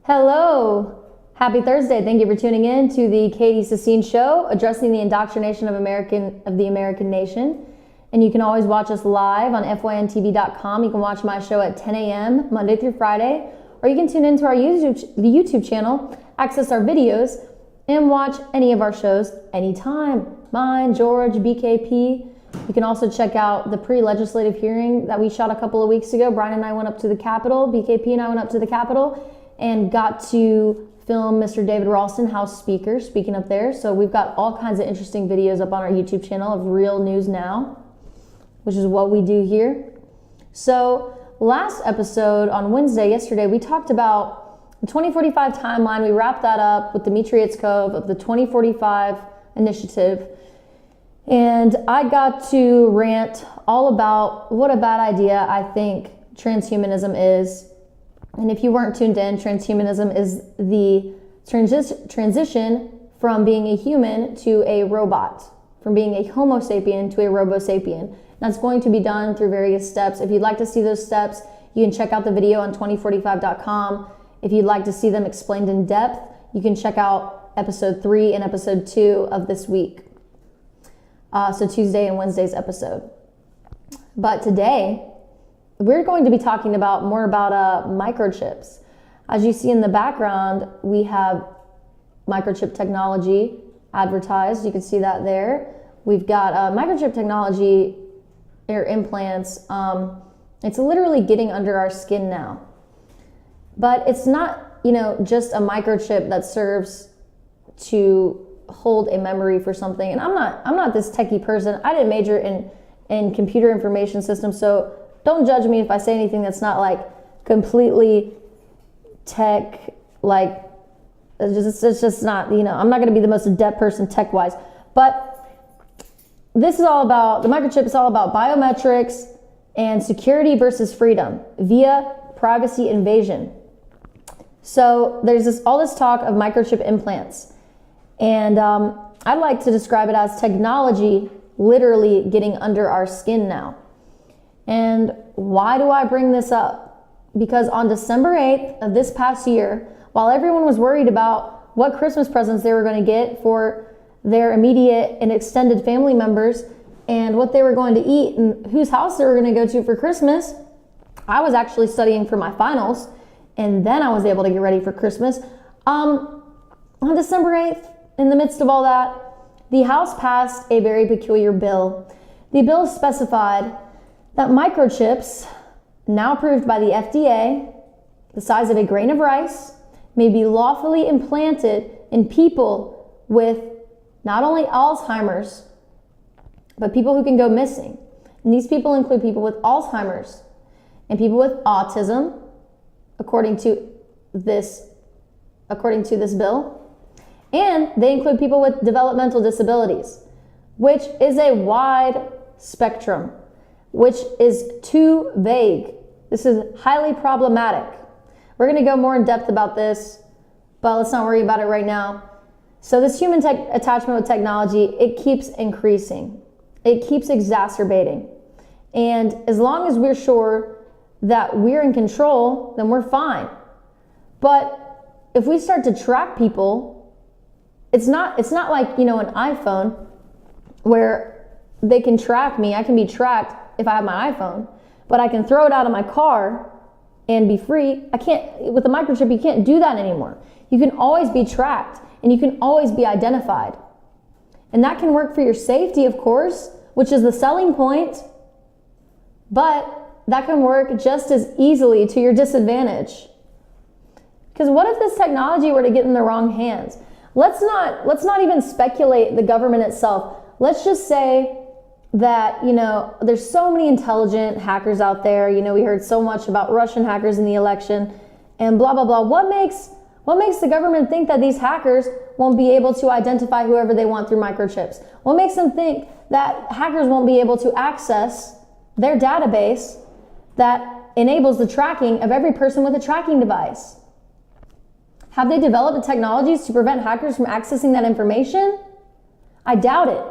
Hello. Happy Thursday. Thank you for tuning in to the Katy Sissine show, addressing the indoctrination of the American nation. And you can always watch us live on FYNTV.com. You can watch my show at 10 a.m. Monday through Friday, or you can tune into our YouTube channel, access our videos, and watch any of our shows anytime. Mine, George, BKP. You can also check out the pre-legislative hearing that we shot a couple of weeks ago. Brian and I went up to the Capitol, BKP and I went up to the Capitol, and got to film Mr. David Ralston, House Speaker, speaking up there. So we've got all kinds of interesting videos up on our YouTube channel of Real News Now, which is what we do here. So last episode on Wednesday, yesterday, we talked about the 2045 timeline. We wrapped that up with Dmitry Itzkov of the 2045 initiative. And I got to rant all about what a bad idea I think transhumanism is. And if you weren't tuned in, transhumanism is the transition from being a human to a robot, from being a Homo sapien to a Robo sapien. That's going to be done through various steps. If you'd like to see those steps, you can check out the video on 2045.com. If you'd like to see them explained in depth, you can check out episode 3 and episode 2 of this week. So Tuesday and Wednesday's episode. But today, we're going to be talking more about microchips. As you see in the background, we have microchip technology advertised. You can see that there. We've got microchip technology or implants. It's literally getting under our skin now. But it's not, just a microchip that serves to hold a memory for something. And I'm not this techie person. I didn't major in computer information systems, so don't judge me if I say anything that's not like completely tech, like it's just not, I'm not going to be the most adept person tech wise. But this is all about, the microchip is all about biometrics and security versus freedom via privacy invasion. So there's all this talk of microchip implants. And I'd like to describe it as technology literally getting under our skin now. And why do I bring this up? Because on December 8th of this past year, while everyone was worried about what Christmas presents they were going to get for their immediate and extended family members and what they were going to eat and whose house they were going to go to for Christmas, I was actually studying for my finals, and then I was able to get ready for Christmas. On December 8th, in the midst of all that, the House passed a very peculiar bill. The bill specified that microchips, now approved by the FDA, the size of a grain of rice, may be lawfully implanted in people with not only Alzheimer's, but people who can go missing. And these people include people with Alzheimer's and people with autism, according to this bill. And they include people with developmental disabilities, which is a wide spectrum, which is too vague. This is highly problematic. We're going to go more in depth about this, but let's not worry about it right now. So this human attachment with technology, it keeps increasing. It keeps exacerbating. And as long as we're sure that we're in control, then we're fine. But if we start to track people, it's not like, an iPhone where they can track me. I can be tracked if I have my iPhone, but I can throw it out of my car and be free. I can't, with the microchip, you can't do that anymore. You can always be tracked and you can always be identified. And that can work for your safety, of course, which is the selling point, but that can work just as easily to your disadvantage. Because what if this technology were to get in the wrong hands? Let's not even speculate the government itself. Let's just say that, there's so many intelligent hackers out there. We heard so much about Russian hackers in the election and blah, blah, blah. What makes the government think that these hackers won't be able to identify whoever they want through microchips? What makes them think that hackers won't be able to access their database that enables the tracking of every person with a tracking device? Have they developed the technologies to prevent hackers from accessing that information? I doubt it.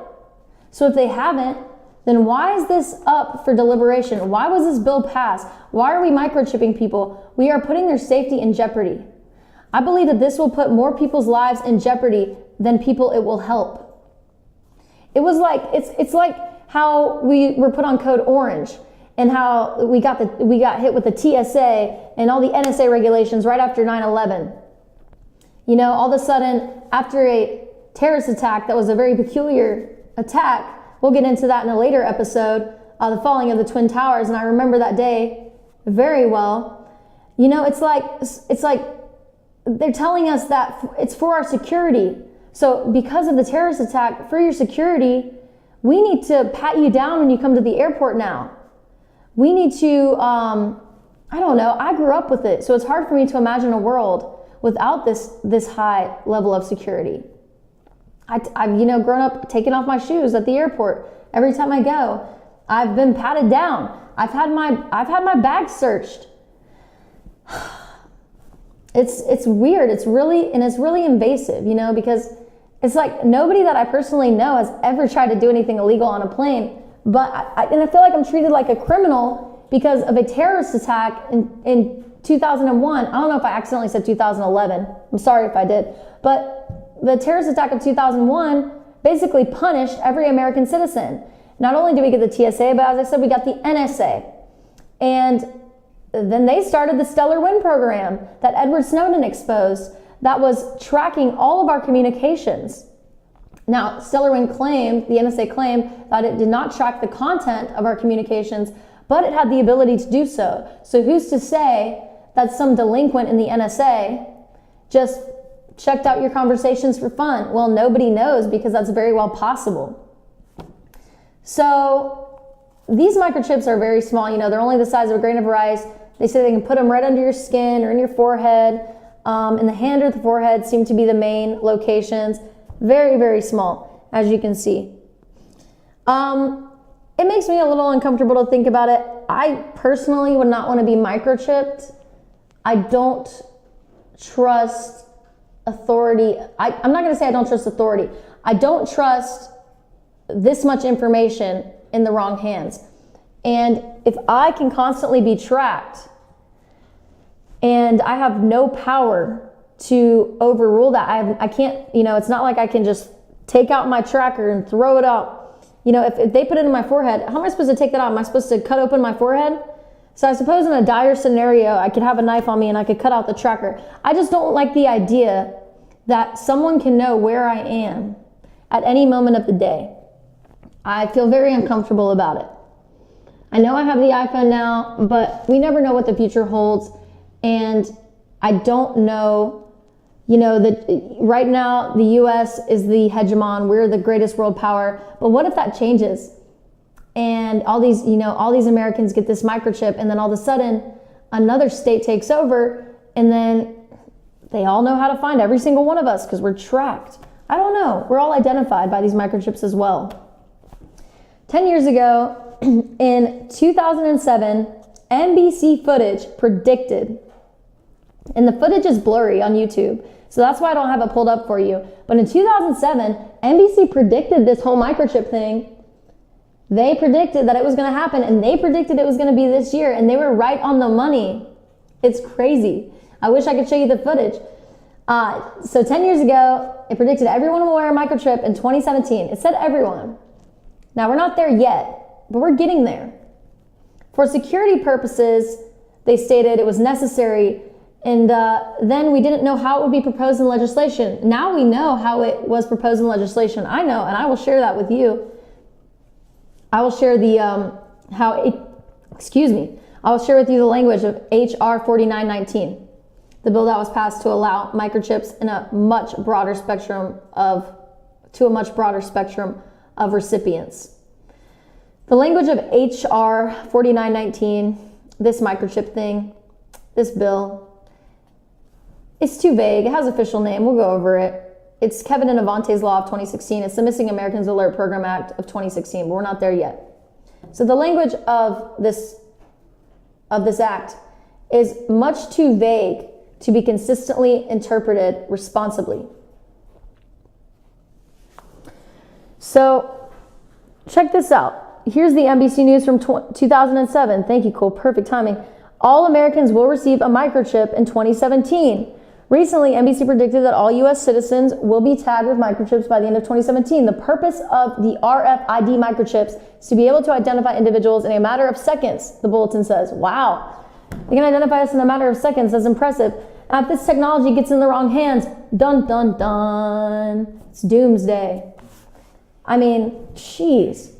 So if they haven't, then why is this up for deliberation? Why was this bill passed? Why are we microchipping people? We are putting their safety in jeopardy. I believe that this will put more people's lives in jeopardy than people it will help. It was like, it's like how we were put on code orange and how we got hit with the TSA and all the NSA regulations right after 9/11. You know, all of a sudden, after a terrorist attack that was a very peculiar attack, we'll get into that in a later episode, the falling of the Twin Towers, and I remember that day very well. You know, it's like they're telling us that it's for our security. So because of the terrorist attack, for your security, we need to pat you down when you come to the airport now. We need to, I don't know, I grew up with it, so it's hard for me to imagine a world without this high level of security. I've you know, grown up taking off my shoes at the airport every time I go. I've been patted down. I've had my bag searched. It's weird. It's really invasive, you know, because it's like nobody that I personally know has ever tried to do anything illegal on a plane. But I feel like I'm treated like a criminal because of a terrorist attack in 2001. I don't know if I accidentally said 2011. I'm sorry if I did. But the terrorist attack of 2001 basically punished every American citizen. Not only did we get the TSA, but as I said, we got the NSA. And then they started the Stellar Wind program that Edward Snowden exposed that was tracking all of our communications. Now, Stellar Wind claimed, the NSA claimed, that it did not track the content of our communications, but it had the ability to do so. So who's to say that some delinquent in the NSA just checked out your conversations for fun? Well, nobody knows, because that's very well possible. So these microchips are very small. You know, they're only the size of a grain of rice. They say they can put them right under your skin or in your forehead. And the hand or the forehead seem to be the main locations. Very, very small, as you can see. It makes me a little uncomfortable to think about it. I personally would not want to be microchipped. I don't trust authority. I'm not going to say I don't trust authority. I don't trust this much information in the wrong hands. And if I can constantly be tracked and I have no power to overrule that, I can't, you know, it's not like I can just take out my tracker and throw it out. You know, if they put it in my forehead, how am I supposed to take that out? Am I supposed to cut open my forehead? So I suppose in a dire scenario, I could have a knife on me and I could cut out the tracker. I just don't like the idea that someone can know where I am at any moment of the day. I feel very uncomfortable about it. I know I have the iPhone now, but we never know what the future holds. And I don't know, you know, that right now the US is the hegemon. We're the greatest world power. But what if that changes? And all these, you know, all these Americans get this microchip, and then all of a sudden another state takes over, and then they all know how to find every single one of us because we're tracked. I don't know. We're all identified by these microchips as well. 10 years ago, in 2007, NBC footage predicted, and the footage is blurry on YouTube, so that's why I don't have it pulled up for you. But in 2007, NBC predicted this whole microchip thing. They predicted that it was going to happen, and they predicted it was going to be this year, and they were right on the money. It's crazy. I wish I could show you the footage. So 10 years ago, it predicted everyone will wear a microchip in 2017. It said everyone. Now, we're not there yet, but we're getting there. For security purposes, they stated it was necessary, and then we didn't know how it would be proposed in legislation. Now we know how it was proposed in legislation. I know, and I will share that with you. I will share the, I will share with you the language of HR 4919, the bill that was passed to allow microchips in a much broader spectrum of recipients. The language of HR 4919, this microchip thing, this bill, it's too vague. It has an official name. We'll go over it. It's Kevin and Avante's Law of 2016. It's the Missing Americans Alert Program Act of 2016, but we're not there yet. So the language of this act is much too vague to be consistently interpreted responsibly. So check this out. Here's the NBC News from 2007. Thank you, Cole. Perfect timing. All Americans will receive a microchip in 2017. Recently, NBC predicted that all U.S. citizens will be tagged with microchips by the end of 2017. The purpose of the RFID microchips is to be able to identify individuals in a matter of seconds, the bulletin says. Wow. They can identify us in a matter of seconds. That's impressive. Now, if this technology gets in the wrong hands, dun, dun, dun, it's doomsday. I mean, jeez.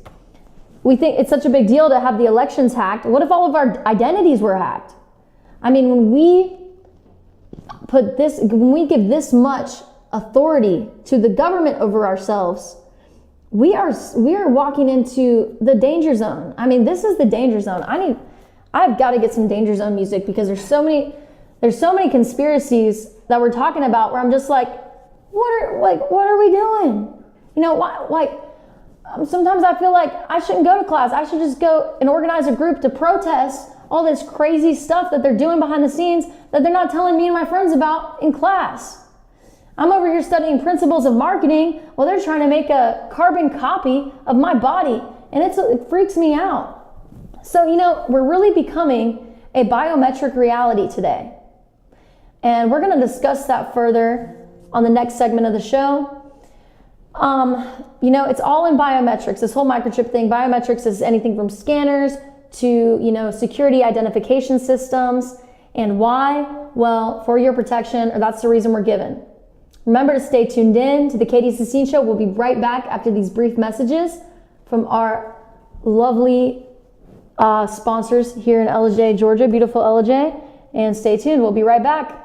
We think it's such a big deal to have the elections hacked. What if all of our identities were hacked? I mean, when we give this much authority to the government over ourselves, we are walking into the danger zone. I mean, this is the danger zone. I've got to get some danger zone music, because there's so many conspiracies that we're talking about where I'm just like, what are we doing? You know, sometimes I feel like I shouldn't go to class. I should just go and organize a group to protest all this crazy stuff that they're doing behind the scenes that they're not telling me and my friends about in class. I'm over here studying principles of marketing while they're trying to make a carbon copy of my body, and it freaks me out. So, you know, we're really becoming a biometric reality today. And we're going to discuss that further on the next segment of the show. You know, it's all in biometrics, this whole microchip thing. Biometrics is anything from scanners to, you know, security identification systems. And why? Well, for your protection, or that's the reason we're given. Remember to stay tuned in to the Katy Sissine Show. We'll be right back after these brief messages from our lovely sponsors here in LJ, Georgia, beautiful LJ. And stay tuned. We'll be right back.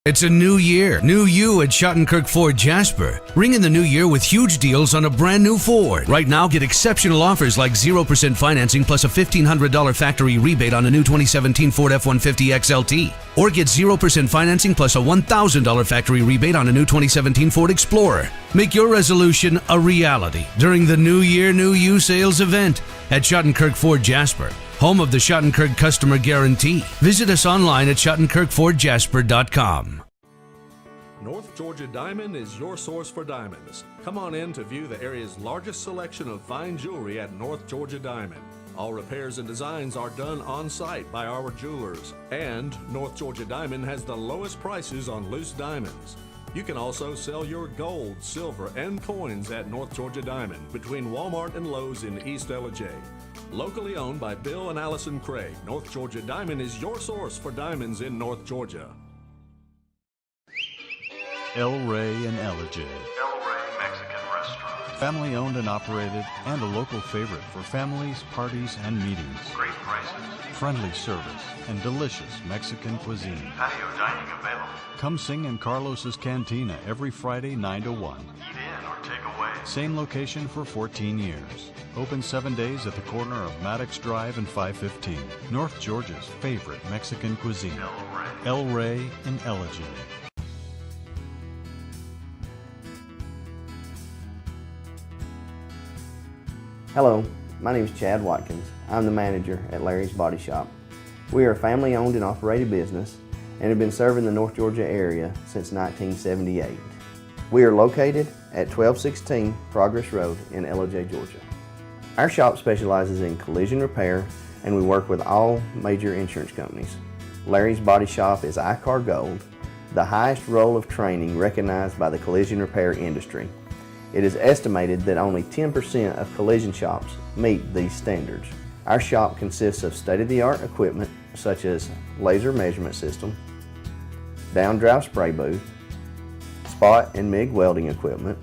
It's a new year, new you at Schottenkirk Ford Jasper. Ring in the new year with huge deals on a brand new Ford. Right now, get exceptional offers like 0% financing plus a $1,500 factory rebate on a new 2017 Ford F-150 XLT. Or get 0% financing plus a $1,000 factory rebate on a new 2017 Ford Explorer. Make your resolution a reality during the New Year, New You sales event at Schottenkirk Ford Jasper, home of the Schottenkirk Customer Guarantee. Visit us online at SchottenkirkFordJasper.com. North Georgia Diamond is your source for diamonds. Come on in to view the area's largest selection of fine jewelry at North Georgia Diamond. All repairs and designs are done on site by our jewelers. And North Georgia Diamond has the lowest prices on loose diamonds. You can also sell your gold, silver, and coins at North Georgia Diamond between Walmart and Lowe's in East LJ. Locally owned by Bill and Allison Craig, North Georgia Diamond is your source for diamonds in North Georgia. El Rey and Ellijay. El Rey Mexican Restaurant. Family owned and operated, and a local favorite for families, parties, and meetings. Great prices. Friendly service and delicious Mexican cuisine. Patio dining available. Come sing in Carlos's Cantina every Friday 9 to 1. Eat in or take away. Same location for 14 years. Open 7 days at the corner of Maddox Drive and 515. North Georgia's favorite Mexican cuisine. El Rey and Ellijay. Hello, my name is Chad Watkins. I'm the manager at Larry's Body Shop. We are a family-owned and operated business and have been serving the North Georgia area since 1978. We are located at 1216 Progress Road in Ellijay, Georgia. Our shop specializes in collision repair, and we work with all major insurance companies. Larry's Body Shop is ICAR Gold, the highest role of training recognized by the collision repair industry. It is estimated that only 10% of collision shops meet these standards. Our shop consists of state-of-the-art equipment such as laser measurement system, down-drive spray booth, spot and MIG welding equipment.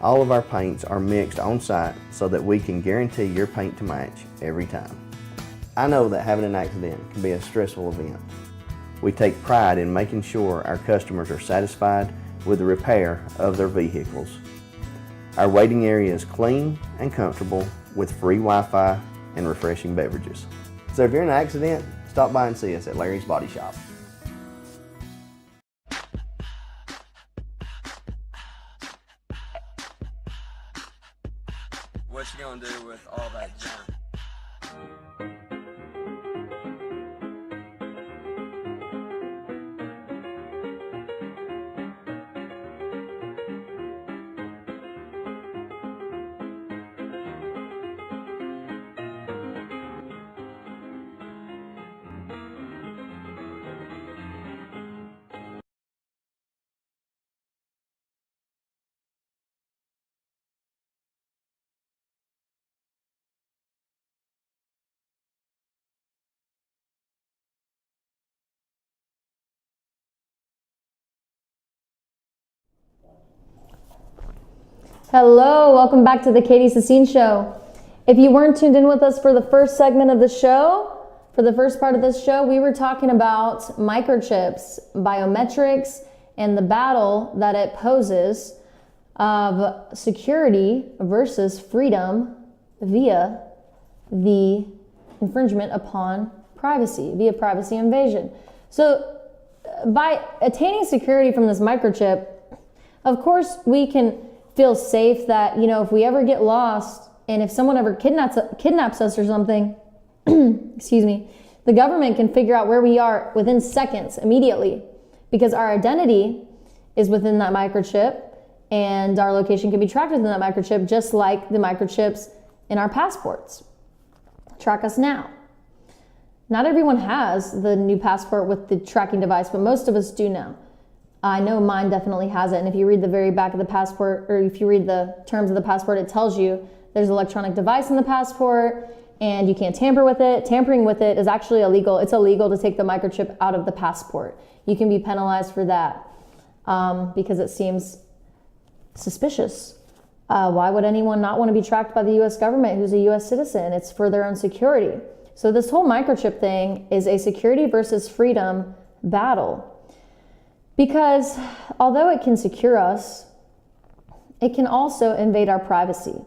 All of our paints are mixed on-site so that we can guarantee your paint to match every time. I know that having an accident can be a stressful event. We take pride in making sure our customers are satisfied with the repair of their vehicles. Our waiting area is clean and comfortable with free Wi-Fi and refreshing beverages. So if you're in an accident, stop by and see us at Larry's Body Shop. What you gonna do with all that junk? Hello, welcome back to the Katy Sissine Show. If you weren't tuned in with us for the first segment of the show, for the first part of this show, we were talking about microchips, biometrics, and the battle that it poses of security versus freedom via the infringement upon privacy, via privacy invasion. So by attaining security from this microchip, of course we can feel safe that, you know, if we ever get lost and if someone ever kidnaps us or something, excuse me, the government can figure out where we are within seconds, immediately, because our identity is within that microchip and our location can be tracked within that microchip, just like the microchips in our passports track us now. Not everyone has the new passport with the tracking device, but most of us do now. I know mine definitely has it, and if you read the very back of the passport, or if you read the terms of the passport, it tells you there's an electronic device in the passport and you can't tamper with it. Tampering with it is actually illegal. It's illegal to take the microchip out of the passport. You can be penalized for that because it seems suspicious. Why would anyone not want to be tracked by the US government who's a US citizen? It's for their own security. So this whole microchip thing is a security versus freedom battle. Because although it can secure us, it can also invade our privacy.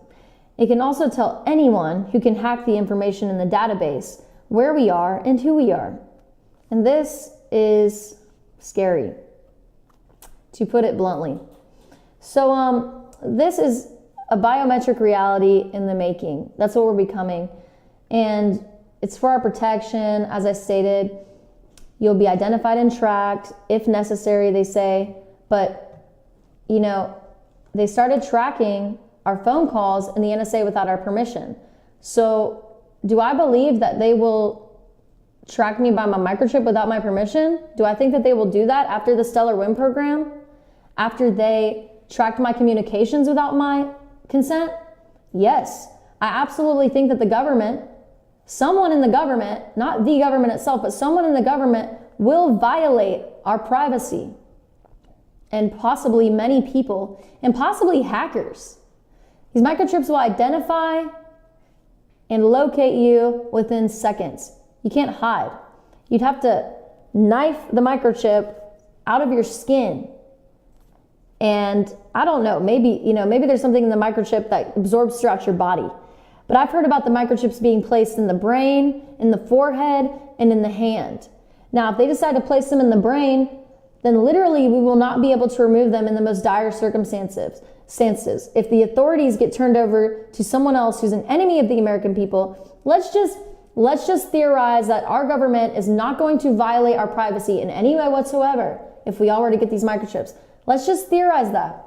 It can also tell anyone who can hack the information in the database where we are and who we are. And this is scary, to put it bluntly. So this is a biometric reality in the making. That's what we're becoming. And it's for our protection, as I stated. You'll be identified and tracked if necessary, they say. But, you know, they started tracking our phone calls in the NSA without our permission. So do I believe that they will track me by my microchip without my permission? Do I think that they will do that after the Stellar Wind program? After they tracked my communications without my consent? Yes. I absolutely think that the government, someone in the government, not the government itself, but someone in the government will violate our privacy, and possibly many people, and possibly hackers. These microchips will identify and locate you within seconds. You can't hide. You'd have to knife the microchip out of your skin. And I don't know, maybe there's something in the microchip that absorbs throughout your body. But I've heard about the microchips being placed in the brain, in the forehead, and in the hand. Now, if they decide to place them in the brain, then literally we will not be able to remove them in the most dire circumstances. If the authorities get turned over to someone else who's an enemy of the American people, let's just theorize that our government is not going to violate our privacy in any way whatsoever if we all were to get these microchips. Let's just theorize that.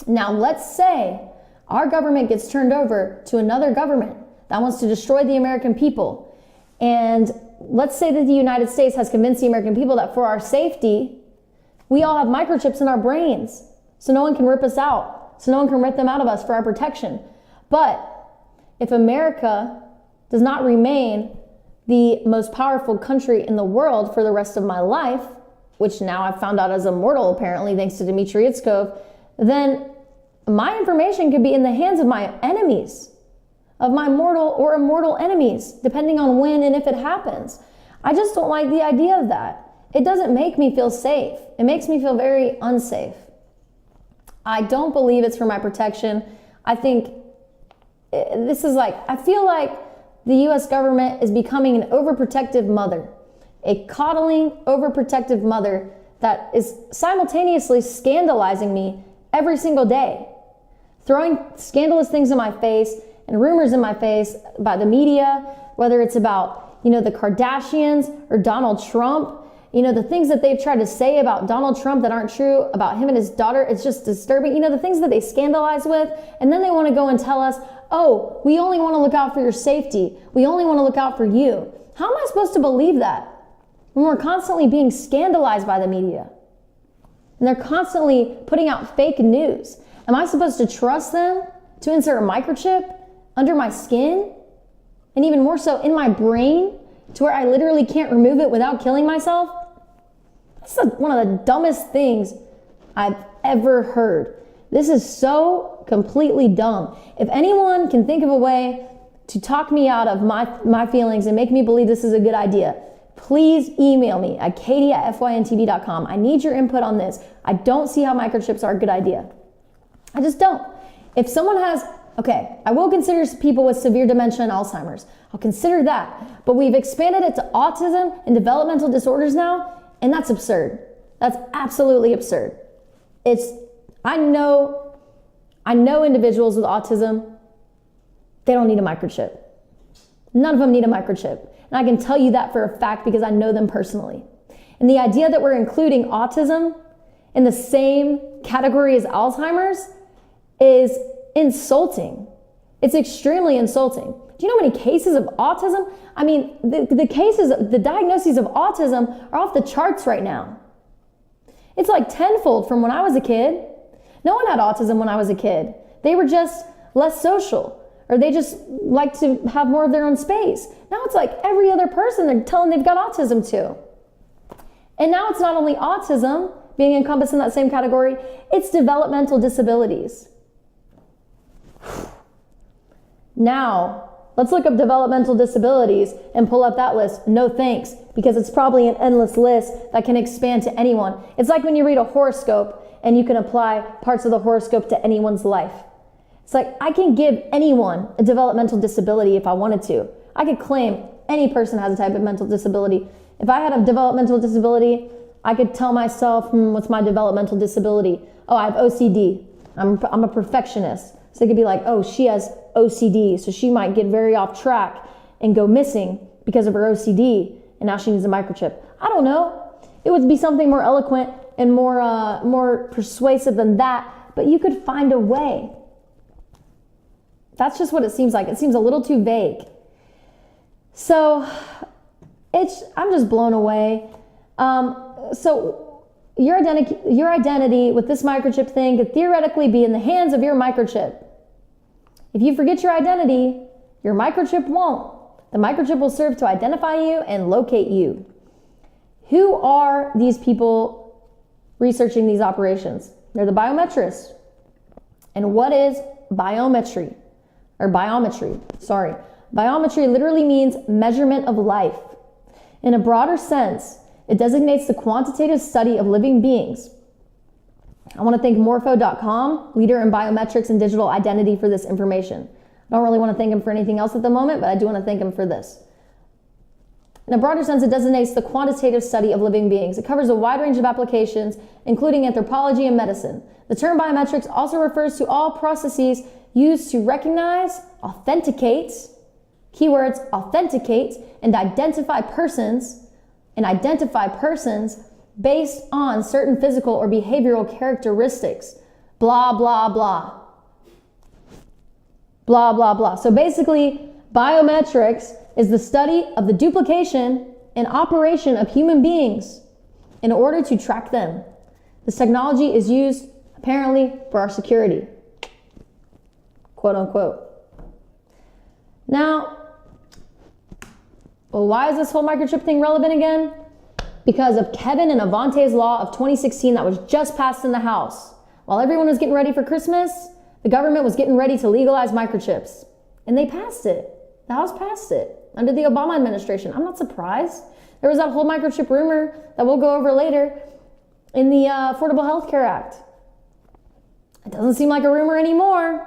Now, let's say our government gets turned over to another government that wants to destroy the American people. And let's say that the United States has convinced the American people that for our safety, we all have microchips in our brains, so no one can rip us out, so no one can rip them out of us for our protection. But if America does not remain the most powerful country in the world for the rest of my life, which now I've found out is immortal apparently thanks to Dmitry Itzkov, then my information could be in the hands of my enemies, of my mortal or immortal enemies, depending on when and if it happens. I just don't like the idea of that. It doesn't make me feel safe. It makes me feel very unsafe. I don't believe it's for my protection. I think this is like, I feel like the US government is becoming an overprotective mother, a coddling, overprotective mother that is simultaneously scandalizing me every single day, throwing scandalous things in my face and rumors in my face about the media, whether it's about, the Kardashians or Donald Trump, the things that they've tried to say about Donald Trump that aren't true about him and his daughter. It's just disturbing, the things that they scandalize with. And then they want to go and tell us, oh, we only want to look out for your safety. We only want to look out for you. How am I supposed to believe that when we're constantly being scandalized by the media? And they're constantly putting out fake news. Am I supposed to trust them to insert a microchip under my skin? And even more so in my brain, to where I literally can't remove it without killing myself? That's one of the dumbest things I've ever heard. This is so completely dumb. If anyone can think of a way to talk me out of my feelings and make me believe this is a good idea, please email me at katie@fyntv.com. I need your input on this. I don't see how microchips are a good idea. I just don't. If someone has, I will consider people with severe dementia and Alzheimer's. I'll consider that. But we've expanded it to autism and developmental disorders now, and that's absurd. That's absolutely absurd. I know individuals with autism, they don't need a microchip. None of them need a microchip. And I can tell you that for a fact because I know them personally. And the idea that we're including autism in the same category as Alzheimer's is insulting. It's extremely insulting. Do you know how many cases of autism? I mean, the diagnoses of autism are off the charts right now. It's like tenfold from when I was a kid. No one had autism when I was a kid. They were just less social, or they just like to have more of their own space. Now it's like every other person they're telling they've got autism to. And now it's not only autism being encompassed in that same category, it's developmental disabilities. Now, let's look up developmental disabilities and pull up that list. No thanks, because it's probably an endless list that can expand to anyone. It's like when you read a horoscope and you can apply parts of the horoscope to anyone's life. It's like I can give anyone a developmental disability if I wanted to. I could claim any person has a type of mental disability. If I had a developmental disability, I could tell myself, what's my developmental disability? Oh, I have OCD. I'm a perfectionist. So they could be like, oh, she has OCD, so she might get very off track and go missing because of her OCD, and now she needs a microchip. I don't know. It would be something more eloquent and more persuasive than that, but you could find a way. That's just what it seems like. It seems a little too vague. So I'm just blown away. So your identity with this microchip thing could theoretically be in the hands of your microchip. If you forget your identity, your microchip won't. The microchip will serve to identify you and locate you. Who are these people researching these operations? They're the biometrics. And what is biometry? Or biometry, sorry. Biometry literally means measurement of life. In a broader sense, it designates the quantitative study of living beings. I want to thank Morpho.com, leader in biometrics and digital identity, for this information. I don't really want to thank him for anything else at the moment, but I do want to thank him for this. In a broader sense, it designates the quantitative study of living beings. It covers a wide range of applications, including anthropology and medicine. The term biometrics also refers to all processes used to recognize, authenticate, keywords, authenticate, and identify persons based on certain physical or behavioral characteristics. Blah, blah, blah. Blah, blah, blah. So basically, biometrics is the study of the duplication and operation of human beings in order to track them. This technology is used, apparently, for our security. Quote unquote. Now, why is this whole microchip thing relevant again? Because of Kevin and Avante's law of 2016 that was just passed in the House. While everyone was getting ready for Christmas, the government was getting ready to legalize microchips. And they passed it. The House passed it under the Obama administration. I'm not surprised. There was that whole microchip rumor that we'll go over later in the Affordable Health Care Act. It doesn't seem like a rumor anymore.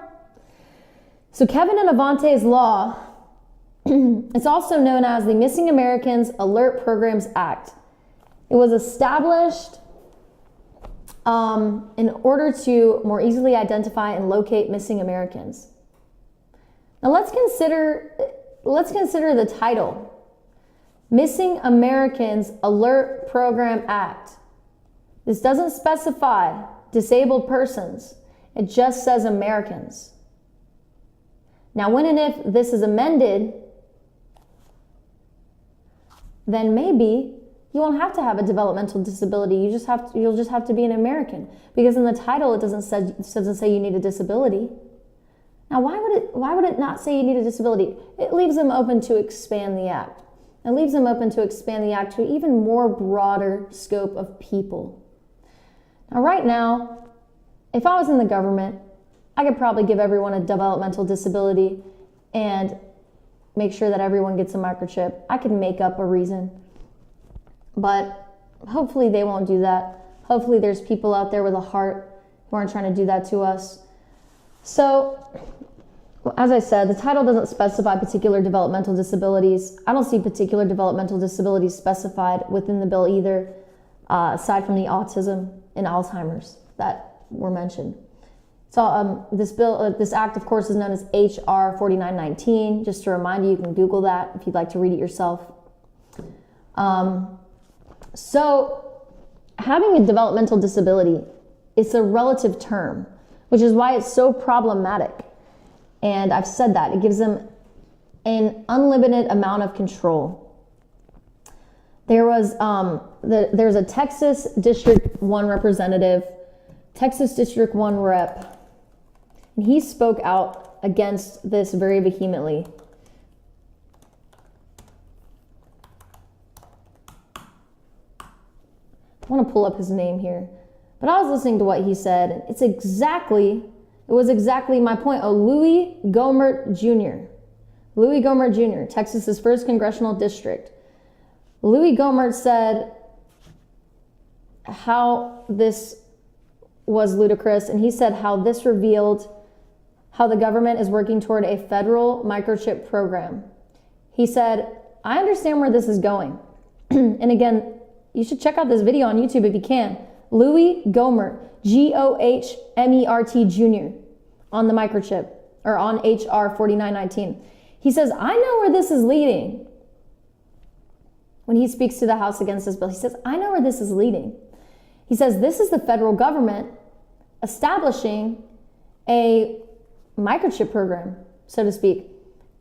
So Kevin and Avante's law, it's also known as the Missing Americans Alert Programs Act. It was established in order to more easily identify and locate missing Americans. Now let's consider the title. Missing Americans Alert Program Act. This doesn't specify disabled persons. It just says Americans. Now, when and if this is amended, then maybe you won't have to have a developmental disability. You'll just have to be an American, because in the title it doesn't say you need a disability. Now, why would it not say you need a disability? It leaves them open to expand the act. It leaves them open to expand the act to an even more broader scope of people. Now, right now, if I was in the government, I could probably give everyone a developmental disability and make sure that everyone gets a microchip. I could make up a reason, but hopefully they won't do that. Hopefully there's people out there with a heart who aren't trying to do that to us. So, as I said, the title doesn't specify particular developmental disabilities. I don't see particular developmental disabilities specified within the bill either, aside from the autism and Alzheimer's that were mentioned. So this act, of course, is known as HR 4919. Just to remind you, you can Google that if you'd like to read it yourself. So having a developmental disability, it's a relative term, which is why it's so problematic. And I've said that. It gives them an unlimited amount of control. There's a Texas District 1 representative, Texas District 1 rep, and he spoke out against this very vehemently. I want to pull up his name here, but I was listening to what he said, and it was exactly my point. Louis Gohmert Jr. Louis Gohmert Jr., Texas's 1st congressional district. Louis Gohmert said how this was ludicrous, and he said how this revealed how the government is working toward a federal microchip program. He said, I understand where this is going. And again, you should check out this video on YouTube if you can. Louis Gohmert, Gohmert Jr. on the microchip, or on HR 4919. He says, I know where this is leading. When he speaks to the House against this bill, he says, I know where this is leading. He says, this is the federal government establishing a microchip program, so to speak,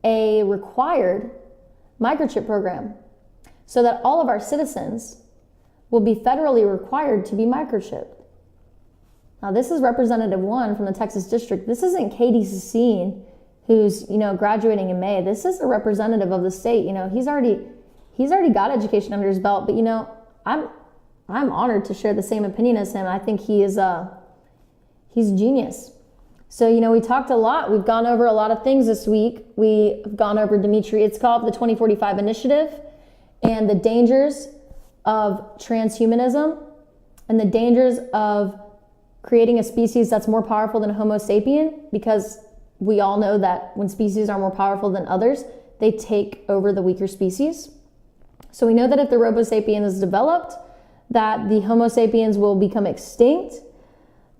a required microchip program, so that all of our citizens will be federally required to be microchipped. Now, this is Representative 1 from the Texas District. This isn't Katy Sissine, who's, graduating in May. This is a representative of the state. He's already got education under his belt, but I'm honored to share the same opinion as him. I think he's genius. So, we talked a lot. We've gone over a lot of things this week. We've gone over Dmitry Itzkov, the 2045 Initiative, and the dangers of transhumanism and the dangers of creating a species that's more powerful than Homo sapien, because we all know that when species are more powerful than others, they take over the weaker species. So we know that if the Robo sapien is developed, that the Homo sapiens will become extinct,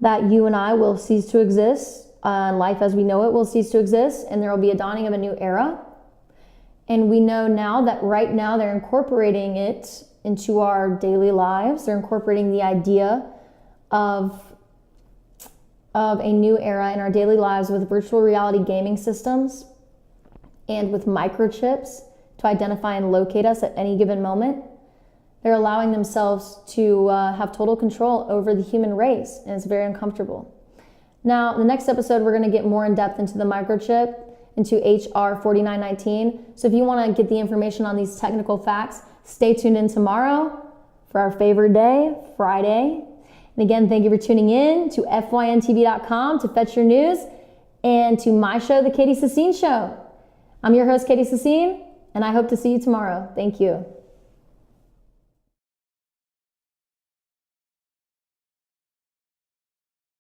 that you and I will cease to exist, and life as we know it will cease to exist, and there will be a dawning of a new era. And we know now that right now they're incorporating it into our daily lives. They're incorporating the idea of a new era in our daily lives with virtual reality gaming systems and with microchips to identify and locate us at any given moment. They're allowing themselves to have total control over the human race, and it's very uncomfortable. Now, the next episode, we're going to get more in depth into the microchip, into HR 4919. So if you want to get the information on these technical facts, stay tuned in tomorrow for our favorite day, Friday. And again, thank you for tuning in to FYNTV.com to fetch your news, and to my show, The Katy Sissine Show. I'm your host, Katy Sissine, and I hope to see you tomorrow. Thank you.